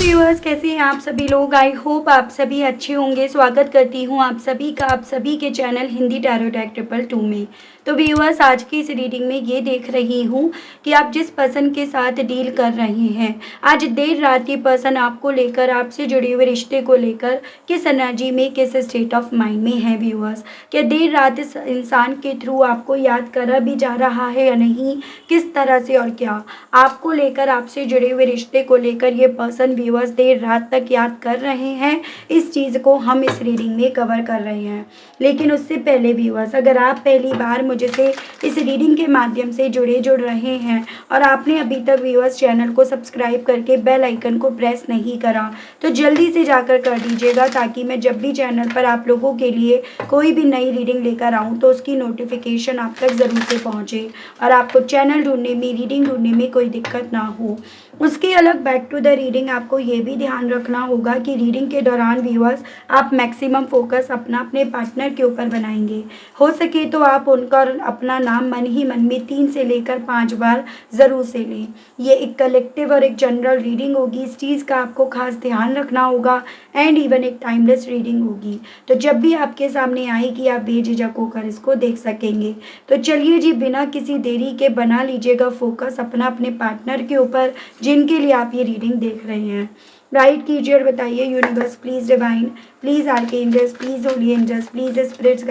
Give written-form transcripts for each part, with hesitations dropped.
Viewers, कैसे हैं आप सभी लोग। आई होप आप सभी अच्छे होंगे। स्वागत करती हूँ आप सभी का आप सभी के चैनल हिंदी टैरो डेक 222 में। तो व्यूअर्स, आज की इस रीडिंग में ये देख रही हूँ कि आप जिस पर्सन के साथ डील कर रहे हैं, आज देर रात ये पर्सन आपको लेकर, आपसे जुड़े हुए रिश्ते को लेकर किस एनर्जी में, किस स्टेट ऑफ माइंड में है व्यूअर्स। क्या देर रात इस इंसान के थ्रू आपको याद करा भी जा रहा है या नहीं, किस तरह से और क्या आपको लेकर, आपसे जुड़े हुए रिश्ते को लेकर ये पर्सन व्यूअर्स देर रात तक याद कर रहे हैं। इस चीज़ को हम इस रीडिंग में कवर कर रहे हैं। लेकिन उससे पहले व्यूअर्स, अगर आप पहली बार मुझसे इस रीडिंग के माध्यम से जुड़ रहे हैं और आपने अभी तक व्यूअर्स चैनल को सब्सक्राइब करके बेल आइकन को प्रेस नहीं करा, तो जल्दी से जाकर कर दीजिएगा, ताकि मैं जब भी चैनल पर आप लोगों के लिए कोई भी नई रीडिंग लेकर आऊँ तो उसकी नोटिफिकेशन आप तक ज़रूर से पहुँचे और आपको चैनल ढूंढने में, रीडिंग ढूंढने में कोई दिक्कत ना हो। उसके अलग बैक टू द रीडिंग, आपको ये भी ध्यान रखना होगा कि रीडिंग के दौरान व्यूअर्स आप मैक्सिमम फोकस अपने पार्टनर के ऊपर बनाएंगे। हो सके तो आप उनका अपना नाम मन ही मन में 3 से लेकर 5 बार ज़रूर से लें। ये एक कलेक्टिव और एक जनरल रीडिंग होगी, इस चीज़ का आपको खास ध्यान रखना होगा। एंड इवन एक टाइमलेस रीडिंग होगी, तो जब भी आपके सामने आएगी आप बेझिझक होकर इसको देख सकेंगे। तो चलिए जी, बिना किसी देरी के बना लीजिएगा फोकस अपने पार्टनर के ऊपर जिनके लिए आप ये रीडिंग देख रहे हैं। गाइड कीजिए और बताइए universe, please divine, please archangels, please holy angels, please spirits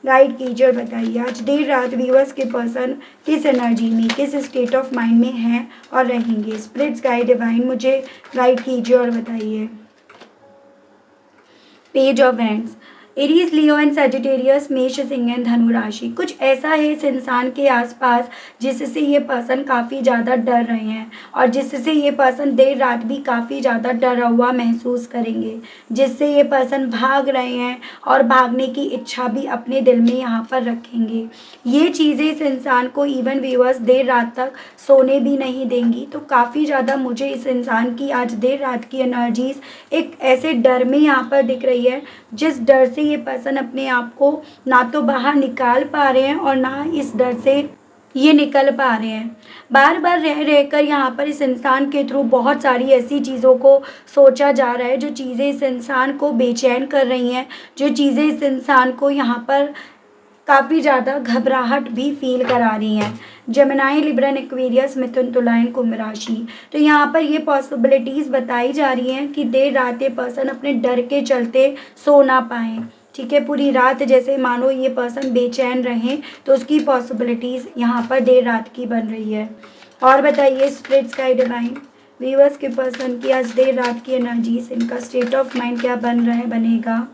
guide कीजिए और बताइए आज देर रात व्यूअर्स के पर्सन किस एनर्जी में, किस स्टेट ऑफ माइंड में हैं और रहेंगे। स्पिरिट्स गाइड डिवाइन मुझे गाइड कीजिए और बताइए। Page of hands, Aries, Leo and Sagittarius, मेष, सिंह एंड धनु राशि। कुछ ऐसा है इस इंसान के आसपास जिससे ये पर्सन काफ़ी ज़्यादा डर रहे हैं और जिससे ये पर्सन देर रात भी काफ़ी ज़्यादा डरा हुआ महसूस करेंगे, जिससे ये पर्सन भाग रहे हैं और भागने की इच्छा भी अपने दिल में यहाँ पर रखेंगे। ये चीज़ें इस इंसान को इवन व्यूअर्स देर रात तक सोने भी नहीं देंगी। तो काफ़ी ज़्यादा मुझे इस इंसान की आज देर रात की एनर्जीज एक ऐसे डर में यहाँ पर दिख रही है, जिस डर से ये पर्सन अपने आप को ना तो बाहर निकाल पा रहे हैं और ना इस डर से ये निकल पा रहे हैं। बार बार रहकर यहाँ पर इस इंसान के थ्रू बहुत सारी ऐसी चीज़ों को सोचा जा रहा है, जो चीज़ें इस इंसान को बेचैन कर रही हैं, जो चीज़ें इस इंसान को यहाँ पर काफ़ी ज़्यादा घबराहट भी फील करा रही हैं। जेमिनी, लिब्रा, एक्वेरियस, मिथुन, तुला एंड कुंभ राशि। तो यहाँ पर ये पॉसिबिलिटीज़ बताई जा रही हैं कि देर रात ये पर्सन अपने डर के चलते सो ना पाएँ। ठीक है, पूरी रात जैसे मानो ये पर्सन बेचैन रहें, तो उसकी पॉसिबिलिटीज़ यहाँ पर देर रात की बन रही है। और बताइए स्पिरिट्स का डिवाइन, व्यूअर्स के पर्सन की आज देर रात की एनर्जीज, इनका स्टेट ऑफ माइंड क्या बन रहा है, बनेगा।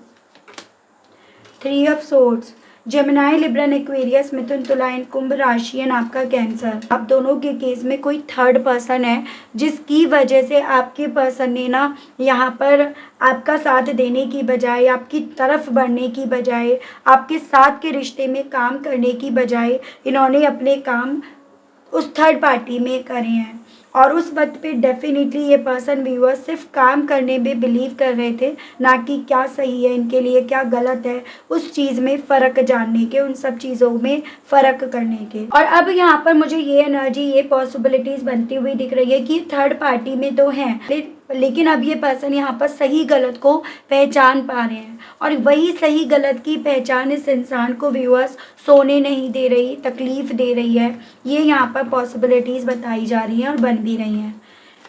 3 of swords, Gemini, Libra, Aquarius, मिथुन, तुला एंड कुंभ राशि एंड आपका कैंसर। आप दोनों के केस में कोई थर्ड पर्सन है जिसकी वजह से आपके पर्सन ने ना यहाँ पर आपका साथ देने की बजाय, आपकी तरफ बढ़ने की बजाय, आपके साथ के रिश्ते में काम करने की बजाय इन्होंने अपने काम उस थर्ड पार्टी में करे हैं। और उस वक्त पे डेफिनेटली ये पर्सन व्यूअर सिर्फ काम करने में बिलीव कर रहे थे, ना कि क्या सही है इनके लिए, क्या गलत है, उस चीज़ में फ़र्क जानने के, उन सब चीज़ों में फ़र्क करने के। और अब यहाँ पर मुझे ये एनर्जी, ये पॉसिबिलिटीज़ बनती हुई दिख रही है कि थर्ड पार्टी में तो हैं, लेकिन अब ये पर्सन यहाँ पर सही गलत को पहचान पा रहे हैं और वही सही गलत की पहचान इस इंसान को व्यूअर्स सोने नहीं दे रही, तकलीफ़ दे रही है। ये यहाँ पर पॉसिबिलिटीज़ बताई जा रही हैं और बन भी रही हैं।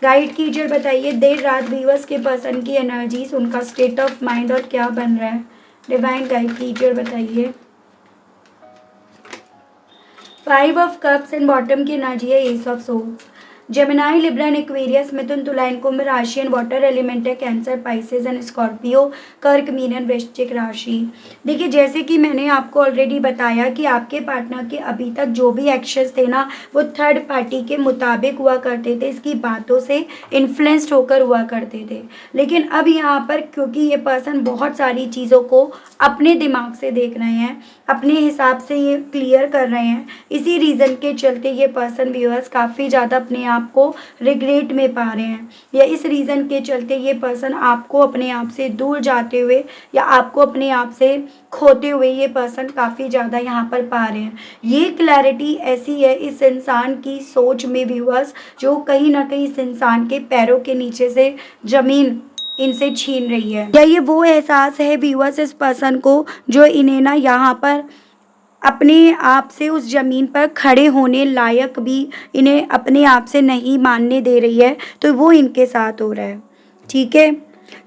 गाइड कीजिए, बताइए देर रात व्यूअर्स के पर्सन की एनर्जीज, उनका स्टेट ऑफ माइंड और क्या बन रहा है। डिवाइन गाइड कीजिए और बताइए। 5 ऑफ कप्स एंड बॉटम की एनर्जी है ace of swords. Gemini, Libra, Aquarius, मिथुन, तुला एंड कुंभ राशि एंड वाटर एलिमेंट है कैंसर, पाइसेस एंड स्कॉर्पियो, कर्क, मीन एंड वृश्चिक राशि। देखिए, जैसे कि मैंने आपको ऑलरेडी बताया कि आपके पार्टनर के अभी तक जो भी एक्शंस थे ना, वो थर्ड पार्टी के मुताबिक हुआ करते थे, इसकी बातों से इन्फ्लुएंस्ड होकर हुआ करते थे। लेकिन अब यहाँ पर क्योंकि ये पर्सन बहुत सारी चीज़ों को अपने दिमाग से देख रहे हैं, अपने हिसाब से ये क्लियर कर रहे हैं, इसी रीज़न के चलते ये पर्सन व्यूअर्स काफ़ी ज़्यादा अपने आप को रिग्रेट में पा रहे हैं, या इस रीज़न के चलते ये पर्सन आपको अपने आप से दूर जाते हुए या आपको अपने आप से खोते हुए ये पर्सन काफ़ी ज़्यादा यहाँ पर पा रहे हैं। ये क्लैरिटी ऐसी है इस इंसान की सोच में व्यूअर्स, जो कहीं ना कहीं इस इंसान के पैरों के नीचे से ज़मीन इनसे छीन रही है। या ये वो एहसास है व्यूअर्स इस पर्सन को, जो इन्हें ना यहाँ पर अपने आप से उस ज़मीन पर खड़े होने लायक भी इन्हें अपने आप से नहीं मानने दे रही है, तो वो इनके साथ हो रहा है। ठीक है,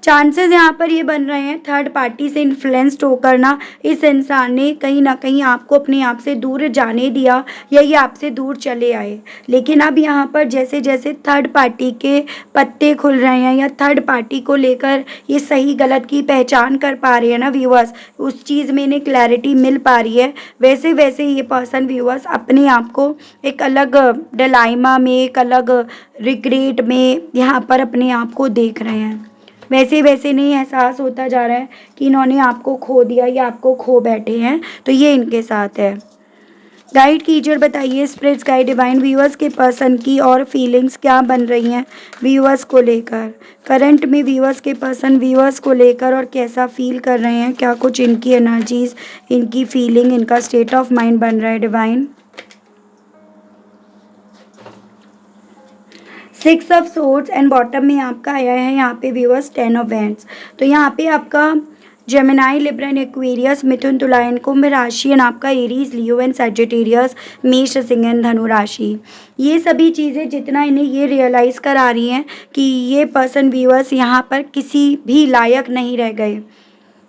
चांसेस यहाँ पर ये बन रहे हैं थर्ड पार्टी से इन्फ्लुएंस्ड होकर ना इस इंसान ने कहीं ना कहीं आपको अपने आप से दूर जाने दिया, या ये आपसे दूर चले आए। लेकिन अब यहाँ पर जैसे जैसे थर्ड पार्टी के पत्ते खुल रहे हैं, या थर्ड पार्टी को लेकर ये सही गलत की पहचान कर पा रहे हैं ना व्यूअर्स, उस चीज़ में इन्हें क्लैरिटी मिल पा रही है, वैसे वैसे ये पर्सन व्यूअर्स अपने आप को एक अलग डिलाइमा में, एक अलग रिग्रेट में यहाँ पर अपने आप को देख रहे हैं। वैसे वैसे नहीं एहसास होता जा रहा है कि इन्होंने आपको खो दिया या आपको खो बैठे हैं, तो ये इनके साथ है। गाइड कीजिए, बताइए स्पिरिट्स गाइड डिवाइन व्यूअर्स के पर्सन की और फीलिंग्स क्या बन रही हैं व्यूअर्स को लेकर। करंट में व्यूअर्स के पर्सन व्यूअर्स को लेकर और कैसा फील कर रहे हैं, क्या कुछ इनकी एनर्जीज, इनकी फीलिंग, इनका स्टेट ऑफ माइंड बन रहा है divine. 6 of swords and bottom में आपका आया है यहाँ पे व्यूअर्स 10 ऑफ वैंड्स। तो यहाँ पे आपका जेमिनाई, लिब्रा एंड एक्वेरियस, मिथुन, तुला एंड कुंभ राशि, एंड आपका एरीज, लियो एंड सैजिटेरियस, मेष, सिंह एंड धनु राशि। ये सभी चीज़ें जितना इन्हें ये रियलाइज़ करा रही हैं कि ये पर्सन व्यूअर्स यहाँ पर किसी भी लायक नहीं रह गए,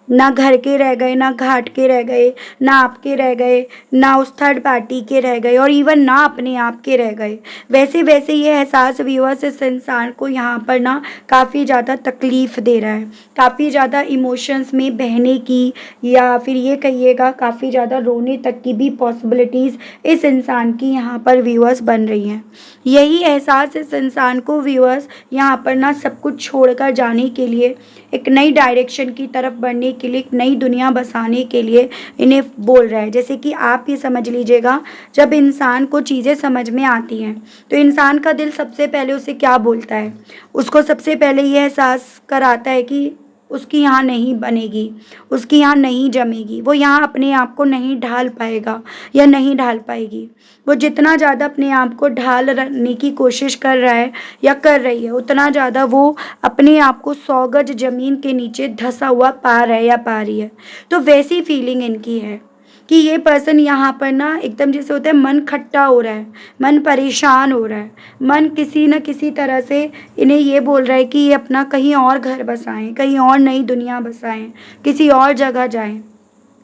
ना घर के रह गए, ना घाट के रह गए, ना आपके रह गए, ना उस थर्ड पार्टी के रह गए, और इवन ना अपने आप के रह गए। वैसे वैसे ये एहसास व्यूअर्स इस इंसान को यहाँ पर ना काफ़ी ज़्यादा तकलीफ़ दे रहा है, काफ़ी ज़्यादा इमोशंस में बहने की, या फिर ये कहिएगा काफ़ी ज़्यादा रोने तक की भी पॉसिबिलिटीज़ इस इंसान की यहाँ पर व्यूअर्स बन रही हैं। यही एहसास इस इंसान को व्यूअर्स यहाँ पर ना सब कुछ छोड़कर जाने के लिए, एक नई डायरेक्शन की तरफ बढ़ने के लिए, एक नई दुनिया बसाने के लिए इन्हें बोल रहा है। जैसे कि आप ये समझ लीजिएगा, जब इंसान को चीज़ें समझ में आती हैं तो इंसान का दिल सबसे पहले उसे क्या बोलता है, उसको सबसे पहले ये एहसास कराता है कि उसकी यहाँ नहीं बनेगी, उसकी यहाँ नहीं जमेगी, वो यहाँ अपने आप को नहीं ढाल पाएगा या नहीं ढाल पाएगी। वो जितना ज़्यादा अपने आप को ढालने की कोशिश कर रहा है या कर रही है, उतना ज़्यादा वो अपने आप को 100 गज ज़मीन के नीचे धंसा हुआ पा रहा है या पा रही है। तो वैसी फीलिंग इनकी है कि ये पर्सन यहाँ पर ना एकदम जैसे होता है मन खट्टा हो रहा है, मन परेशान हो रहा है, मन किसी न किसी तरह से इन्हें ये बोल रहा है कि ये अपना कहीं और घर बसाएं, कहीं और नई दुनिया बसाएं, किसी और जगह जाएं।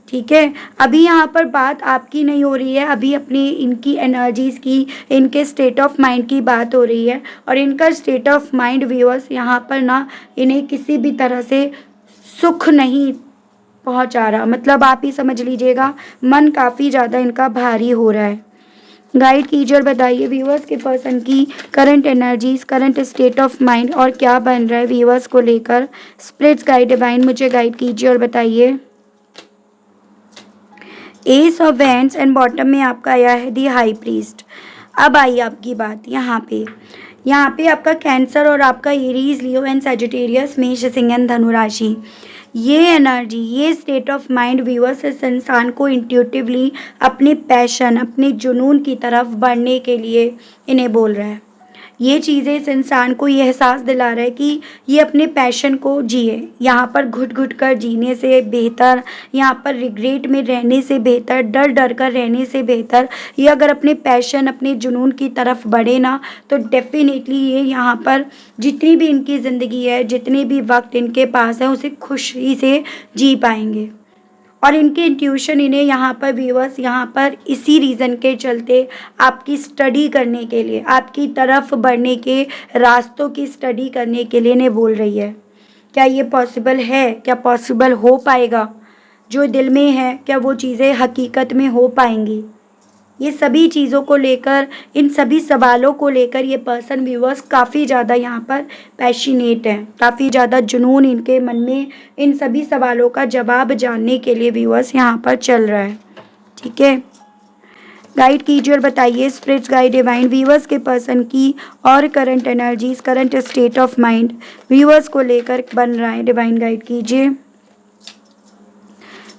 ठीक है, अभी यहाँ पर बात आपकी नहीं हो रही है, अभी अपनी इनकी एनर्जीज़ की, इनके स्टेट ऑफ माइंड की बात हो रही है, और इनका स्टेट ऑफ माइंड व्यूअर्स यहाँ पर ना इन्हें किसी भी तरह से सुख नहीं पहुंचा रहा। मतलब आप ही समझ लीजिएगा, मन काफ़ी ज़्यादा इनका भारी हो रहा है। गाइड कीजिए और बताइए व्यूअर्स के पर्सन की current energies, current state of mind और क्या बन रहा है व्यूअर्स को लेकर। स्पिरिट्स गाइड डिवाइन मुझे गाइड कीजिए और बताइए। S of wands and bottom में आपका आया है दी हाई प्रीस्ट। अब आई आपकी बात यहाँ पे आपका कैंसर और आपका एरीज, लियो एंड सैजिटेरियस, मेष, सिंह एंड धनु राशि। ये एनर्जी, ये स्टेट ऑफ माइंड व्यूअर्स इस इंसान को इंट्यूटिवली अपने पैशन, अपने जुनून की तरफ बढ़ने के लिए इन्हें बोल रहा है। ये चीज़ें इस इंसान को ये एहसास दिला रहा है कि ये अपने पैशन को जिए। यहाँ पर घुट घुट कर जीने से बेहतर, यहाँ पर रिग्रेट में रहने से बेहतर, डर डर कर रहने से बेहतर, ये अगर अपने पैशन, अपने जुनून की तरफ बढ़े ना, तो डेफिनेटली ये यहाँ पर जितनी भी इनकी ज़िंदगी है, जितने भी वक्त इनके पास है, उसे खुशी से जी पाएंगे। और इनके इंट्यूशन इन्हें यहाँ पर व्यूअर्स, यहाँ पर इसी रीज़न के चलते आपकी स्टडी करने के लिए, आपकी तरफ बढ़ने के रास्तों की स्टडी करने के लिए इन्हें बोल रही है। क्या ये पॉसिबल है? क्या पॉसिबल हो पाएगा? जो दिल में है, क्या वो चीज़ें हकीकत में हो पाएंगी? ये सभी चीज़ों को लेकर, इन सभी सवालों को लेकर ये पर्सन व्यूअर्स काफ़ी ज़्यादा यहाँ पर पैशनेट हैं, काफ़ी ज़्यादा जुनून इनके मन में इन सभी सवालों का जवाब जानने के लिए व्यूअर्स यहाँ पर चल रहा है। ठीक है, गाइड कीजिए और बताइए स्पिरिट्स गाइड डिवाइन व्यूअर्स के पर्सन की और current energies, current state of mind viewers को लेकर बन रहा है। डिवाइन गाइड कीजिए।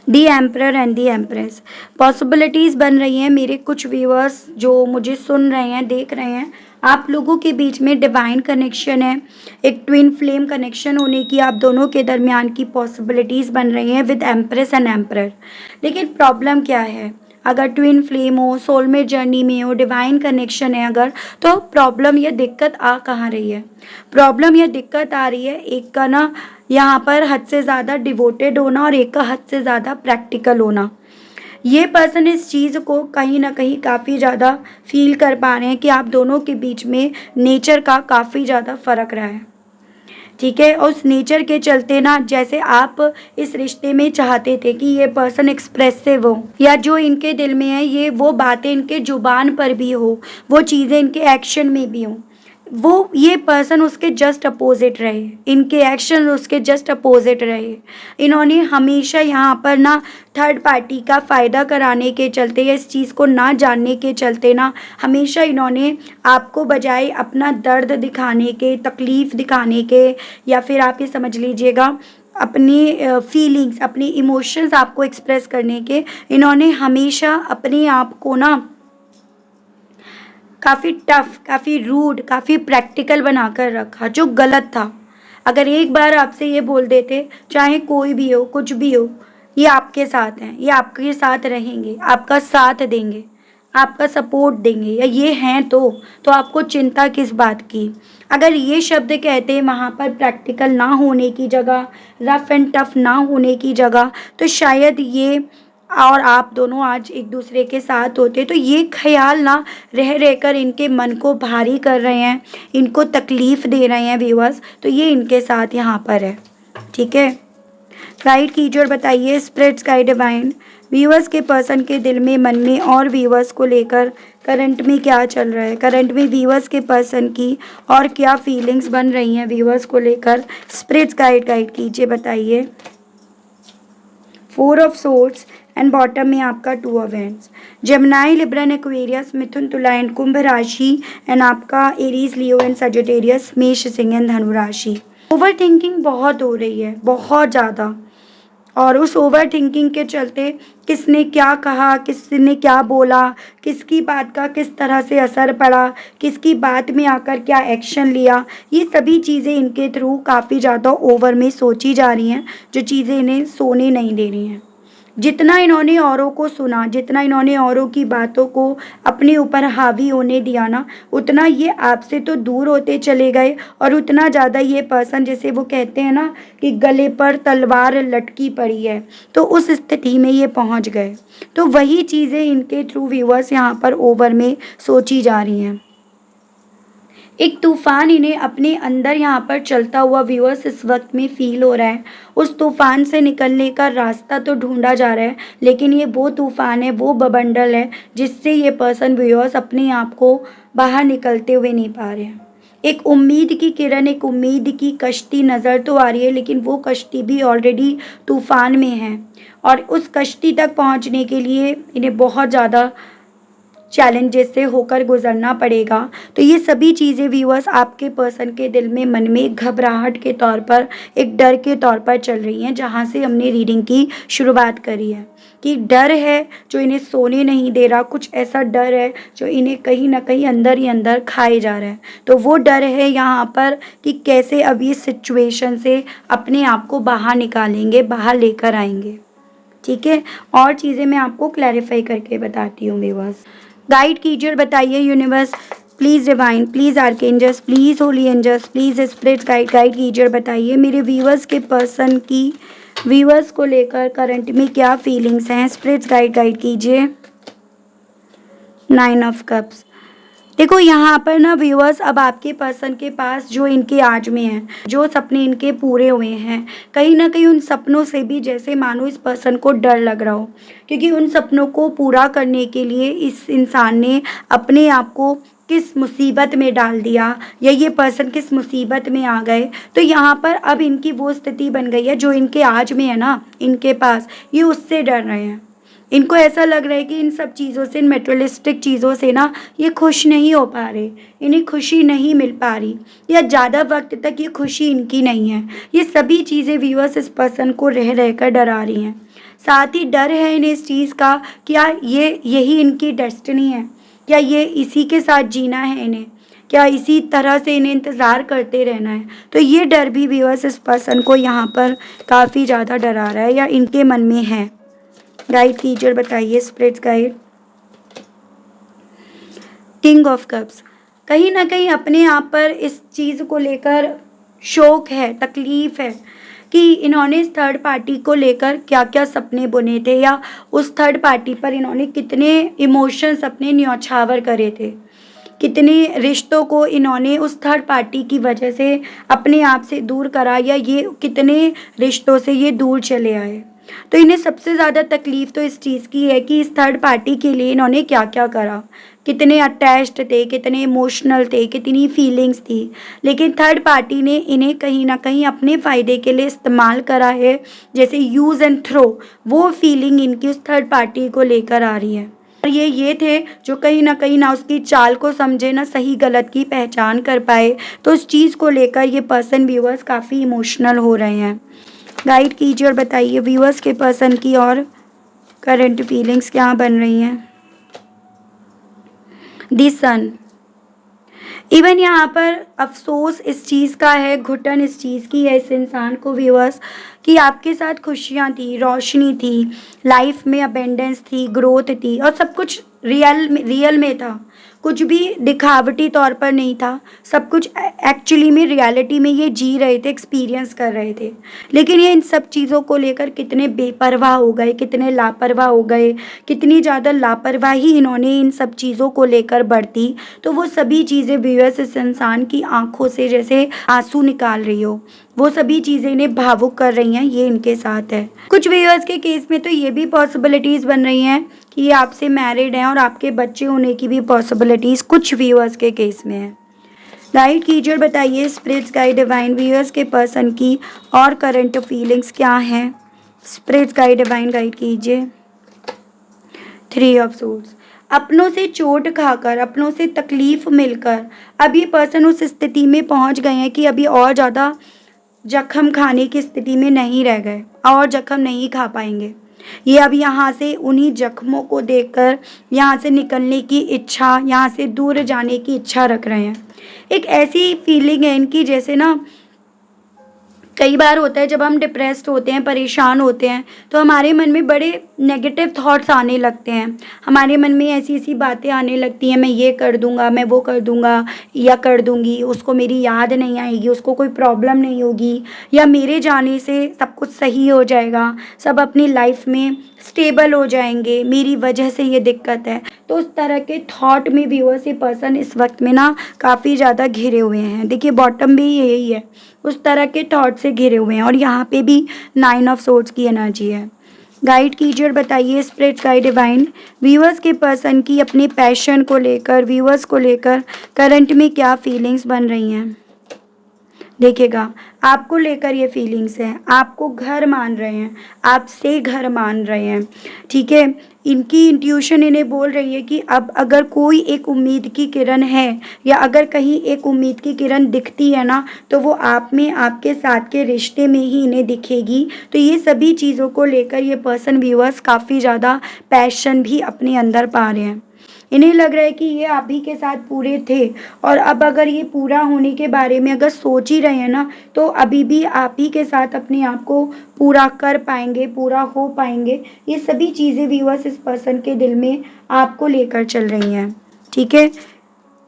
The emperor and the empress, possibilities बन रही हैं मेरे कुछ व्यूअर्स जो मुझे सुन रहे हैं, देख रहे हैं। आप लोगों के बीच में डिवाइन कनेक्शन है, एक ट्विन फ्लेम कनेक्शन होने की आप दोनों के दरमियान की पॉसिबिलिटीज़ बन रही हैं विद एम्प्रेस एंड एम्परर। लेकिन प्रॉब्लम क्या है, अगर ट्विन फ्लेम हो, सोलमेट जर्नी में हो, डिवाइन कनेक्शन है अगर, तो प्रॉब्लम या दिक्कत आ कहाँ रही है? प्रॉब्लम या दिक्कत आ रही है एक का ना यहाँ पर हद से ज़्यादा डिवोटेड होना और एक का हद से ज़्यादा प्रैक्टिकल होना। ये पर्सन इस चीज़ को कहीं ना कहीं काफ़ी ज़्यादा फील कर पा रहे हैं कि आप दोनों के बीच में नेचर का काफ़ी ज़्यादा फ़र्क रहा है। ठीक है, और उस नेचर के चलते ना जैसे आप इस रिश्ते में चाहते थे कि ये पर्सन एक्सप्रेसिव हो या जो इनके दिल में है ये वो बातें इनके जुबान पर भी हो, वो चीज़ें इनके एक्शन में भी हो, वो ये पर्सन उसके जस्ट अपोजिट रहे, इनके एक्शन उसके जस्ट अपोजिट रहे। इन्होंने हमेशा यहाँ पर ना थर्ड पार्टी का फ़ायदा कराने के चलते या इस चीज़ को ना जानने के चलते ना हमेशा इन्होंने आपको बजाय अपना दर्द दिखाने के, तकलीफ़ दिखाने के, या फिर आप ये समझ लीजिएगा अपनी फीलिंग्स, अपनी इमोशंस आपको एक्सप्रेस करने के, इन्होंने हमेशा अपने आप को ना काफ़ी टफ, काफ़ी रूड, काफ़ी प्रैक्टिकल बनाकर रखा, जो गलत था। अगर एक बार आपसे ये बोल देते चाहे कोई भी हो, कुछ भी हो, ये आपके साथ हैं, ये आपके साथ रहेंगे, आपका साथ देंगे, आपका सपोर्ट देंगे, या ये हैं तो आपको चिंता किस बात की? अगर ये शब्द कहते वहाँ पर प्रैक्टिकल ना होने की जगह, रफ एंड टफ ना होने की जगह, तो शायद ये और आप दोनों आज एक दूसरे के साथ होते। तो ये ख्याल ना रह रहकर इनके मन को भारी कर रहे हैं, इनको तकलीफ़ दे रहे हैं व्यूअर्स, तो ये इनके साथ यहाँ पर है। ठीक है, गाइड कीजिए और बताइए स्पिरिट्स गाइड डिवाइन व्यूअर्स के पर्सन के दिल में, मन में और व्यूअर्स को लेकर करंट में क्या चल रहा है, करंट में व्यूअर्स के पर्सन की और क्या फीलिंग्स बन रही हैं व्यूअर्स को लेकर। स्पिरिट्स गाइड कीजिए, बताइए। 4 ऑफ सोर्ड्स एंड बॉटम में आपका 2 of hands, Gemini, Libra and Aquarius, मिथुन, तुला एंड कुंभ राशि, एंड आपका एरीज, लियो एंड सजिटेरियस, मेष, सिंह एंड धनु राशि। ओवर थिंकिंग बहुत हो रही है, बहुत ज़्यादा, और उस ओवर थिंकिंग के चलते किसने क्या कहा, किसने क्या बोला, किसकी बात का किस तरह से असर पड़ा, किसकी बात में आकर क्या एक्शन लिया, ये सभी चीज़ें इनके थ्रू काफ़ी ज़्यादा ओवर में सोची जा रही हैं, जो चीज़ें इन्हें सोने नहीं दे रही हैं। जितना इन्होंने औरों को सुना, जितना इन्होंने औरों की बातों को अपने ऊपर हावी होने दिया ना, उतना ये आपसे तो दूर होते चले गए, और उतना ज़्यादा ये पर्सन, जैसे वो कहते हैं ना कि गले पर तलवार लटकी पड़ी है, तो उस स्थिति में ये पहुंच गए। तो वही चीज़ें इनके थ्रू व्यूअर्स यहाँ पर ओवर में सोची जा रही हैं। एक तूफ़ान इन्हें अपने अंदर यहाँ पर चलता हुआ व्यूअर्स इस वक्त में फील हो रहा है। उस तूफ़ान से निकलने का रास्ता तो ढूंढा जा रहा है, लेकिन ये वो तूफ़ान है, वो बवंडर है जिससे ये पर्सन व्यूअर्स अपने आप को बाहर निकलते हुए नहीं पा रहे हैं। एक उम्मीद की किरण, एक उम्मीद की कश्ती नज़र तो आ रही है, लेकिन वो कश्ती भी ऑलरेडी तूफ़ान में है, और उस कश्ती तक पहुँचने के लिए इन्हें बहुत ज़्यादा चैलेंजेस से होकर गुजरना पड़ेगा। तो ये सभी चीज़ें व्यूअर्स आपके पर्सन के दिल में, मन में घबराहट के तौर पर, एक डर के तौर पर चल रही हैं, जहाँ से हमने रीडिंग की शुरुआत करी है कि डर है जो इन्हें सोने नहीं दे रहा, कुछ ऐसा डर है जो इन्हें कहीं ना कहीं अंदर ही अंदर खाए जा रहा है। तो वो डर है यहाँ पर कि कैसे अब इस सिचुएशन से अपने आप को बाहर निकालेंगे, बाहर लेकर आएंगे। ठीक है, और चीज़ें मैं आपको क्लैरिफाई करके बताती हूँ व्यूअर्स। गाइड कीजिए और बताइए universe, please divine, please archangels, please holy angels, please spirits guide कीजिए और बताइए मेरे व्यूअर्स के पर्सन की, व्यूअर्स को लेकर करंट में क्या फीलिंग्स हैं। स्पिरिट्स गाइड कीजिए। 9 ऑफ कप्स, देखो यहाँ पर ना व्यूअर्स, अब आपके पर्सन के पास जो इनके आज में है, जो सपने इनके पूरे हुए हैं, कहीं ना कहीं उन सपनों से भी जैसे मानो इस पर्सन को डर लग रहा हो, क्योंकि उन सपनों को पूरा करने के लिए इस इंसान ने अपने आप को किस मुसीबत में डाल दिया, या ये पर्सन किस मुसीबत में आ गए। तो यहाँ पर अब इनकी वो स्थिति बन गई है जो इनके आज में है ना, इनके पास, ये उससे डर रहे हैं। इनको ऐसा लग रहा है कि इन सब चीज़ों से, इन मटेरियलिस्टिक चीज़ों से ना ये खुश नहीं हो पा रहे, इन्हें खुशी नहीं मिल पा रही, या ज़्यादा वक्त तक ये खुशी इनकी नहीं है। ये सभी चीज़ें व्यूअर्स इस पर्सन को रह रह कर डरा रही हैं। साथ ही डर है इन्हें इस चीज़ का, क्या ये यही इनकी डेस्टिनी है, क्या ये इसी के साथ जीना है इन्हें, क्या इसी तरह से इन्हें इंतज़ार करते रहना है। तो ये डर भी व्यूअर्स इस पर्सन को यहाँ पर काफ़ी ज़्यादा डरा रहा है या इनके मन में है। गाइड कीजिए, बताइए spirits guide. King of cups, कहीं ना कहीं अपने आप पर इस चीज़ को लेकर शौक है, तकलीफ़ है कि इन्होंने इस थर्ड पार्टी को लेकर क्या क्या सपने बुने थे, या उस थर्ड पार्टी पर इन्होंने कितने इमोशंस अपने न्यौछावर करे थे, कितने रिश्तों को इन्होंने उस थर्ड पार्टी की वजह से अपने आप से दूर करा, या ये कितने रिश्तों से ये दूर चले आए। तो इन्हें सबसे ज़्यादा तकलीफ़ तो इस चीज़ की है कि इस थर्ड पार्टी के लिए इन्होंने क्या क्या करा, कितने अटैच्ड थे, कितने इमोशनल थे, कितनी फीलिंग्स थी, लेकिन थर्ड पार्टी ने इन्हें कहीं ना कहीं अपने फ़ायदे के लिए इस्तेमाल करा है। जैसे यूज़ एंड थ्रो, वो फीलिंग इनकी उस थर्ड पार्टी को लेकर आ रही है। और ये थे जो कहीं ना उसकी चाल को समझे, ना सही गलत की पहचान कर पाए। तो उस चीज़ को लेकर ये पर्सन व्यूअर्स काफ़ी इमोशनल हो रहे हैं। गाइड कीजिए और बताइए व्यूअर्स के पर्सन की और करंट फीलिंग्स क्या बन रही हैं। दी सन, इवन यहाँ पर अफसोस इस चीज़ का है, घुटन इस चीज़ की है इस इंसान को व्यूअर्स, कि आपके साथ खुशियाँ थी, रोशनी थी, लाइफ में अबेंडेंस थी, ग्रोथ थी, और सब कुछ रियल में था, कुछ भी दिखावटी तौर पर नहीं था, सब कुछ एक्चुअली में रियलिटी में ये जी रहे थे, एक्सपीरियंस कर रहे थे। लेकिन ये इन सब चीज़ों को लेकर कितने बेपरवाह हो गए, कितने लापरवाह हो गए, कितनी ज़्यादा लापरवाही इन्होंने इन सब चीज़ों को लेकर बरती, तो वो सभी चीज़ें व्यूअर्स इस इंसान की आंखों से जैसे आंसू निकाल रही हो, वो सभी चीज़ें इन्हें भावुक कर रही हैं। ये इनके साथ है। कुछ व्यूअर्स के केस में तो ये भी पॉसिबिलिटीज़ बन रही हैं कि ये आपसे मैरिड हैं और आपके बच्चे होने की भी पॉसिबिलिटीज़ कुछ व्यूअर्स के केस में है। गाइड कीजिए और बताइए स्पिरिट्स गाइड डिवाइन व्यूअर्स के पर्सन की और करंट फीलिंग्स क्या हैं। स्पिरिट्स गाइड डिवाइन गाइड कीजिए। 3 ऑफ सोर्ड्स, अपनों से चोट खाकर, अपनों से तकलीफ मिलकर अब ये पर्सन उस स्थिति में पहुंच गए हैं कि अभी और ज़्यादा जख्म खाने की स्थिति में नहीं रह गए, और जख्म नहीं खा पाएंगे। ये अब यहाँ से उन्हीं जख्मों को देखकर यहाँ से निकलने की इच्छा, यहाँ से दूर जाने की इच्छा रख रहे हैं। एक ऐसी फीलिंग है इनकी, जैसे ना कई बार होता है जब हम डिप्रेस्ड होते हैं, परेशान होते हैं, तो हमारे मन में बड़े नेगेटिव थॉट्स आने लगते हैं। हमारे मन में ऐसी ऐसी बातें आने लगती हैं, मैं ये कर दूंगा, मैं वो कर दूंगा या कर दूंगी, उसको मेरी याद नहीं आएगी, उसको कोई प्रॉब्लम नहीं होगी, या मेरे जाने से सब कुछ सही हो जाएगा, सब अपनी लाइफ में स्टेबल हो जाएंगे, मेरी वजह से ये दिक्कत है। तो उस तरह के थॉट में व्यूअर्स ये पर्सन इस वक्त में ना काफ़ी ज़्यादा घिरे हुए हैं। देखिए बॉटम भी यही है, उस तरह के थॉट से घिरे हुए हैं, और यहाँ पे भी 9 ऑफ सोर्ड्स की एनर्जी है। गाइड कीजिए और बताइए स्पिरिट गाइड डिवाइन व्यूअर्स के पर्सन की अपने पैशन को लेकर, व्यूअर्स को लेकर करंट में क्या फीलिंग्स बन रही हैं। देखिएगा आपको लेकर ये फीलिंग्स हैं, आपको घर मान रहे हैं, आपसे घर मान रहे हैं, ठीक है। इनकी इंट्यूशन इन्हें बोल रही है कि अब अगर कोई एक उम्मीद की किरण है, या अगर कहीं एक उम्मीद की किरण दिखती है ना, तो वो आप में, आपके साथ के रिश्ते में ही इन्हें दिखेगी। तो ये सभी चीज़ों को लेकर ये पर्सन व्यूअर्स काफ़ी ज़्यादा पैशन भी अपने अंदर पा रहे हैं। इन्हें लग रहा है कि ये आप ही के साथ पूरे थे, और अब अगर ये पूरा होने के बारे में अगर सोच ही रहे हैं ना, तो अभी भी आप ही के साथ अपने आप को पूरा कर पाएंगे, पूरा हो पाएंगे। ये सभी चीज़ें व्यूअर्स इस पर्सन के दिल में आपको लेकर चल रही हैं, ठीक है।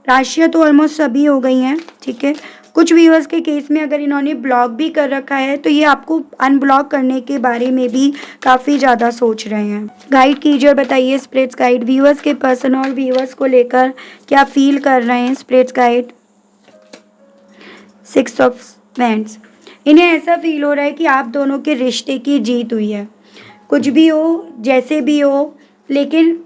राशियाँ तो ऑलमोस्ट सभी हो गई हैं, ठीक है। कुछ व्यूअर्स के केस में अगर इन्होंने ब्लॉक भी कर रखा है, तो ये आपको अनब्लॉक करने के बारे में भी काफ़ी ज़्यादा सोच रहे हैं। गाइड कीजिए और बताइए स्पिरिट्स गाइड व्यूअर्स के पर्सन और व्यूअर्स को लेकर क्या फील कर रहे हैं। स्पिरिट्स गाइड 6 ऑफ वैंड्स, इन्हें ऐसा फील हो रहा है कि आप दोनों के रिश्ते की जीत हुई है। कुछ भी हो, जैसे भी हो, लेकिन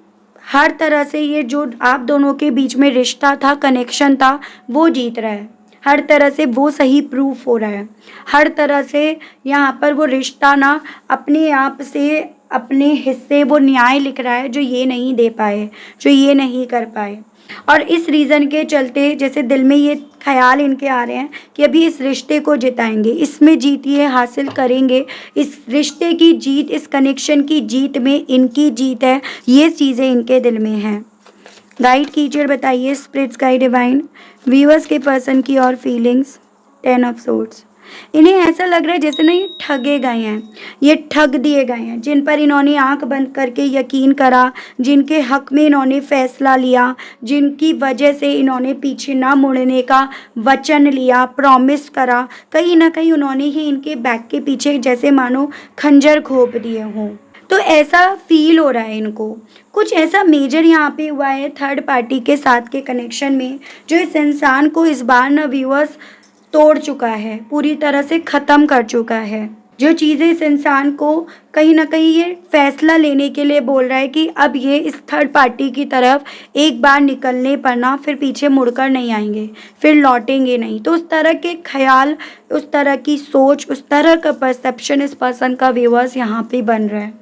हर तरह से ये जो आप दोनों के बीच में रिश्ता था, कनेक्शन था, वो जीत रहा है। हर तरह से वो सही प्रूफ हो रहा है। हर तरह से यहाँ पर वो रिश्ता ना अपने आप से अपने हिस्से वो न्याय लिख रहा है जो ये नहीं दे पाए, जो ये नहीं कर पाए। और इस रीज़न के चलते जैसे दिल में ये ख़्याल इनके आ रहे हैं कि अभी इस रिश्ते को जिताएंगे, इसमें जीत ये हासिल करेंगे, इस रिश्ते की जीत, इस कनेक्शन की जीत में इनकी जीत है, ये चीज़ें इनके दिल में हैं। गाइड कीजिए और बताइए स्पिरिट्स गाइड डिवाइन व्यूअर्स के पर्सन की और फीलिंग्स। 10 of swords. इन्हें ऐसा लग रहा है जैसे ना ये ठगे गए हैं, ये ठग दिए गए हैं, जिन पर इन्होंने आंख बंद करके यकीन करा, जिनके हक में इन्होंने फैसला लिया, जिनकी वजह से इन्होंने पीछे ना मुड़ने का वचन लिया, प्रॉमिस करा, कहीं ना कहीं उन्होंने ही इनके बैक के पीछे जैसे मानो खंजर घोंप दिए हों। तो ऐसा फील हो रहा है इनको, कुछ ऐसा मेजर यहाँ पे हुआ है थर्ड पार्टी के साथ के कनेक्शन में, जो इस इंसान को इस बार ना व्यूअर्स तोड़ चुका है, पूरी तरह से ख़त्म कर चुका है। जो चीज़ें इस इंसान को कहीं ना कहीं ये फैसला लेने के लिए बोल रहा है कि अब ये इस थर्ड पार्टी की तरफ एक बार निकलने पर ना फिर पीछे मुड़कर नहीं आएंगे, फिर लौटेंगे नहीं। तो उस तरह के ख्याल, उस तरह की सोच, उस तरह का परसेप्शन इस पर्सन का व्यूअर्स यहाँ पे बन रहा है।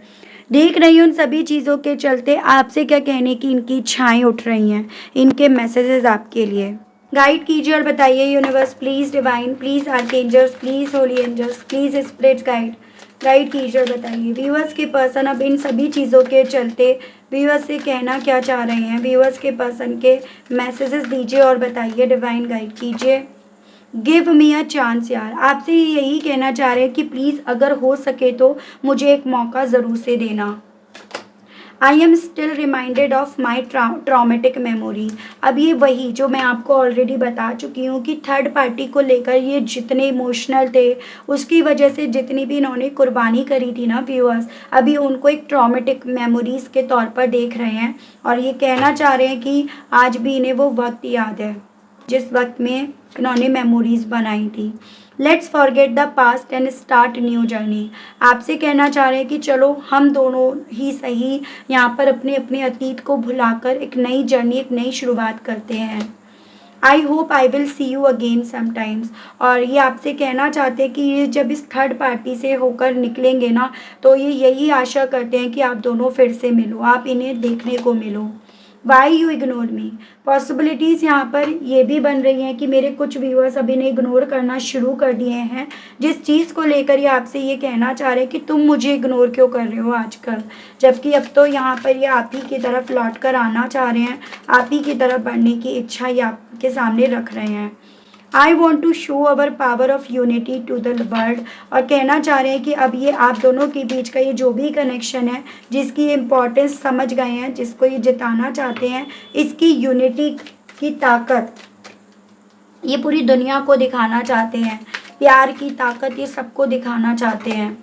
देख रही हूँ उन सभी चीज़ों के चलते आपसे क्या कहने की इनकी इच्छाएं उठ रही हैं, इनके मैसेजेस आपके लिए। गाइड कीजिए और बताइए universe please divine, please archangels, please holy angels, please spirits guide कीजिए और बताइए व्यूअर्स के पर्सन अब इन सभी चीज़ों के चलते व्यूअर्स से कहना क्या चाह रहे हैं। व्यूअर्स के पर्सन के मैसेजेस दीजिए और बताइए, डिवाइन गाइड कीजिए। गिव मी अ चांस यार, आपसे यही कहना चाह रहे हैं कि प्लीज़ अगर हो सके तो मुझे एक मौका ज़रूर से देना। I am still reminded of my traumatic memory. अब ये वही जो मैं आपको ऑलरेडी बता चुकी हूँ कि थर्ड पार्टी को लेकर ये जितने इमोशनल थे, उसकी वजह से जितनी भी इन्होंने कुर्बानी करी थी ना व्यूअर्स, अभी उनको एक ट्रामेटिक मेमोरीज़ के तौर पर देख रहे हैं और ये कहना चाह रहे हैं कि आज भी इन्हें वो वक्त याद है जिस वक्त में इन्होंने मेमोरीज़ बनाई थी। Let's forget the past and start new journey. आपसे कहना चाह रहे हैं कि चलो हम दोनों ही सही यहाँ पर अपने अपने अतीत को भुलाकर एक नई जर्नी, एक नई शुरुआत करते हैं। I hope I will see you again sometimes. और ये आपसे कहना चाहते हैं कि ये जब इस थर्ड पार्टी से होकर निकलेंगे ना, तो ये यही आशा करते हैं कि आप दोनों फिर से मिलो, आप इन्हें देखने को मिलो। Why you ignore me. Possibilities यहाँ पर ये भी बन रही हैं कि मेरे कुछ व्यूअर्स अभी ने इग्नोर करना शुरू कर दिए हैं, जिस चीज़ को लेकर ये आपसे ये कहना चाह रहे हैं कि तुम मुझे इग्नोर क्यों कर रहे हो आजकल, जबकि अब तो यहाँ पर ये आप ही की तरफ लौट कर आना चाह रहे हैं, आप ही की तरफ बढ़ने की इच्छा ये आपके सामने रख रहे हैं। I want to show our power of unity to the world. और कहना चाह रहे हैं कि अब ये आप दोनों के बीच का ये जो भी कनेक्शन है, जिसकी इम्पोर्टेंस समझ गए हैं, जिसको ये जिताना चाहते हैं, इसकी यूनिटी की ताकत ये पूरी दुनिया को दिखाना चाहते हैं, प्यार की ताकत ये सबको दिखाना चाहते हैं।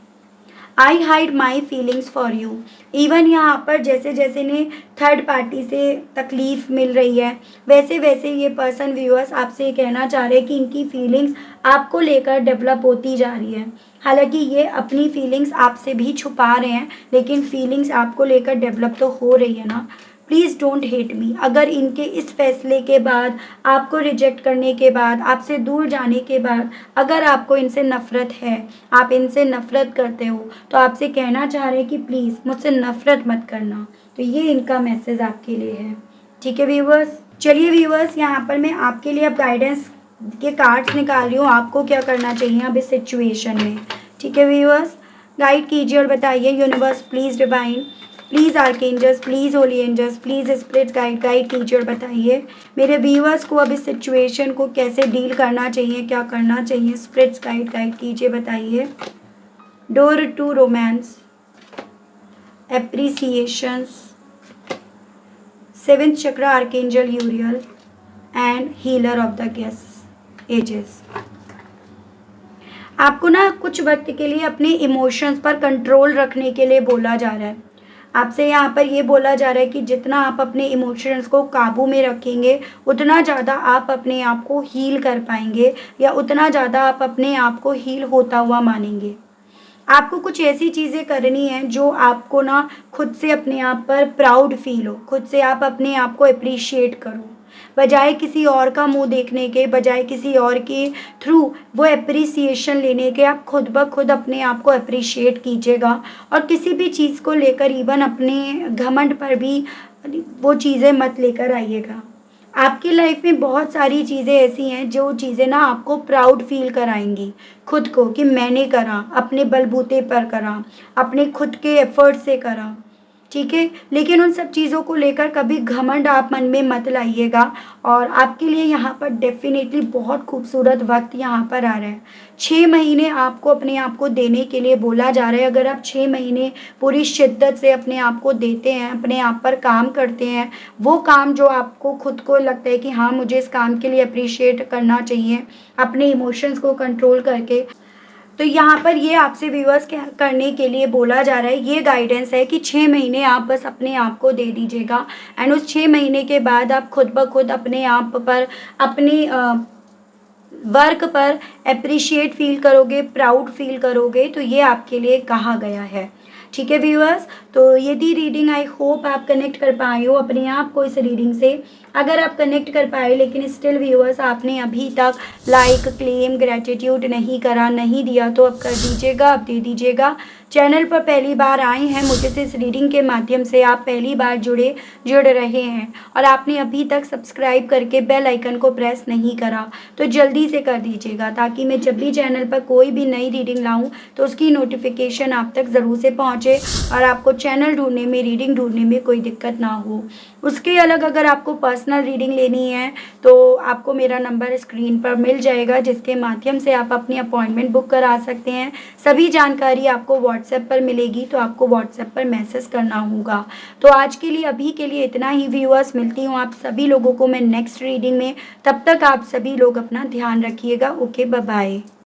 आई hide my feelings for you. Even यहाँ पर जैसे जैसे इन्हें थर्ड पार्टी से तकलीफ़ मिल रही है, वैसे वैसे ये पर्सन व्यूअर्स आपसे ये कहना चाह रहे हैं कि इनकी फीलिंग्स आपको लेकर डेवलप होती जा रही है। हालांकि ये अपनी फीलिंग्स आपसे भी छुपा रहे हैं, लेकिन फीलिंग्स आपको लेकर डेवलप तो हो रही है ना। Please don't hate me. अगर इनके इस फैसले के बाद, आपको रिजेक्ट करने के बाद, आपसे दूर जाने के बाद अगर आपको इनसे नफ़रत है, आप इनसे नफ़रत करते हो, तो आपसे कहना चाह रहे हैं कि प्लीज़ मुझसे नफ़रत मत करना। तो ये इनका मैसेज आपके लिए है। ठीक है व्यूअर्स, चलिए व्यूअर्स, यहाँ पर मैं आपके लिए अब गाइडेंस के कार्ड्स निकाल रही हूँ, आपको क्या करना चाहिए अब इस सिचुएशन में। ठीक है व्यूअर्स, गाइड कीजिए और बताइए universe please divine, please archangels, please holy angels, please spirits guide कीजिए और बताइए मेरे व्यूअर्स को अब इस सिचुएशन को कैसे डील करना चाहिए, क्या करना चाहिए। स्पिरिट्स गाइड कीजिए, बताइए। Door to romance, appreciations, 7th chakra archangel Uriel and healer of the guess ages. आपको ना कुछ वक्त के लिए अपने इमोशंस पर कंट्रोल रखने के लिए बोला जा रहा है। आपसे यहाँ पर ये बोला जा रहा है कि जितना आप अपने इमोशंस को काबू में रखेंगे, उतना ज़्यादा आप अपने आप को हील कर पाएंगे, या उतना ज़्यादा आप अपने आप को हील होता हुआ मानेंगे। आपको कुछ ऐसी चीज़ें करनी हैं जो आपको ना खुद से अपने आप पर प्राउड फील हो, खुद से आप अपने आप को अप्रिशिएट करो। बजाय किसी और का मुँह देखने के, बजाय किसी और के थ्रू वो एप्रिसिएशन लेने के, आप खुद ब खुद अपने आप को एप्रिशिएट कीजिएगा। और किसी भी चीज़ को लेकर इवन अपने घमंड पर भी वो चीज़ें मत लेकर आइएगा। आपकी लाइफ में बहुत सारी चीज़ें ऐसी हैं जो चीज़ें ना आपको प्राउड फ़ील कराएँगी खुद को, कि मैंने करा, अपने बलबूते पर करा, अपने खुद के एफ़र्ट से करा, ठीक है? लेकिन उन सब चीज़ों को लेकर कभी घमंड आप मन में मत लाइएगा। और आपके लिए यहाँ पर डेफ़िनेटली बहुत खूबसूरत वक़्त यहाँ पर आ रहा है। 6 महीने आपको अपने आप को देने के लिए बोला जा रहा है। अगर आप 6 महीने पूरी शिद्दत से अपने आप को देते हैं, अपने आप पर काम करते हैं, वो काम जो आपको खुद को लगता है कि हाँ, मुझे इस काम के लिए एप्रिशिएट करना चाहिए, अपने इमोशंस को कंट्रोल करके, तो यहाँ पर ये आपसे व्यूअर्स करने के लिए बोला जा रहा है। ये गाइडेंस है कि 6 महीने आप बस अपने आप को दे दीजिएगा एंड उस 6 महीने के बाद आप खुद ब खुद अपने आप पर, अपनी वर्क पर एप्रिशिएट फ़ील करोगे, प्राउड फ़ील करोगे। तो ये आपके लिए कहा गया है। ठीक है व्यूअर्स, तो यदि रीडिंग आई होप आप कनेक्ट कर पाए हो अपने आप को इस रीडिंग से। अगर आप कनेक्ट कर पाए लेकिन स्टिल व्यूअर्स आपने अभी तक लाइक, क्लेम, ग्रैटिट्यूड नहीं करा, नहीं दिया, तो अब कर दीजिएगा, अब दे दीजिएगा। चैनल पर पहली बार आए हैं, मुझे से इस रीडिंग के माध्यम से आप पहली बार जुड़ रहे हैं और आपने अभी तक सब्सक्राइब करके बेल आइकन को प्रेस नहीं करा, तो जल्दी से कर दीजिएगा, ताकि मैं जब भी चैनल पर कोई भी नई रीडिंग लाऊं तो उसकी नोटिफिकेशन आप तक ज़रूर से पहुंचे और आपको चैनल ढूंढने में, रीडिंग ढूंढने में कोई दिक्कत ना हो। उसके अलग अगर आपको पर्सनल रीडिंग लेनी है तो आपको मेरा नंबर स्क्रीन पर मिल जाएगा, जिसके माध्यम से आप अपनी अपॉइंटमेंट बुक करा सकते हैं। सभी जानकारी आपको व्हाट्सएप पर मिलेगी, तो आपको व्हाट्सएप पर मैसेज करना होगा। तो आज के लिए, अभी के लिए इतना ही व्यूअर्स। मिलती हूँ आप सभी लोगों को मैं नेक्स्ट रीडिंग में। तब तक आप सभी लोग अपना ध्यान रखिएगा। Okay, bye bye.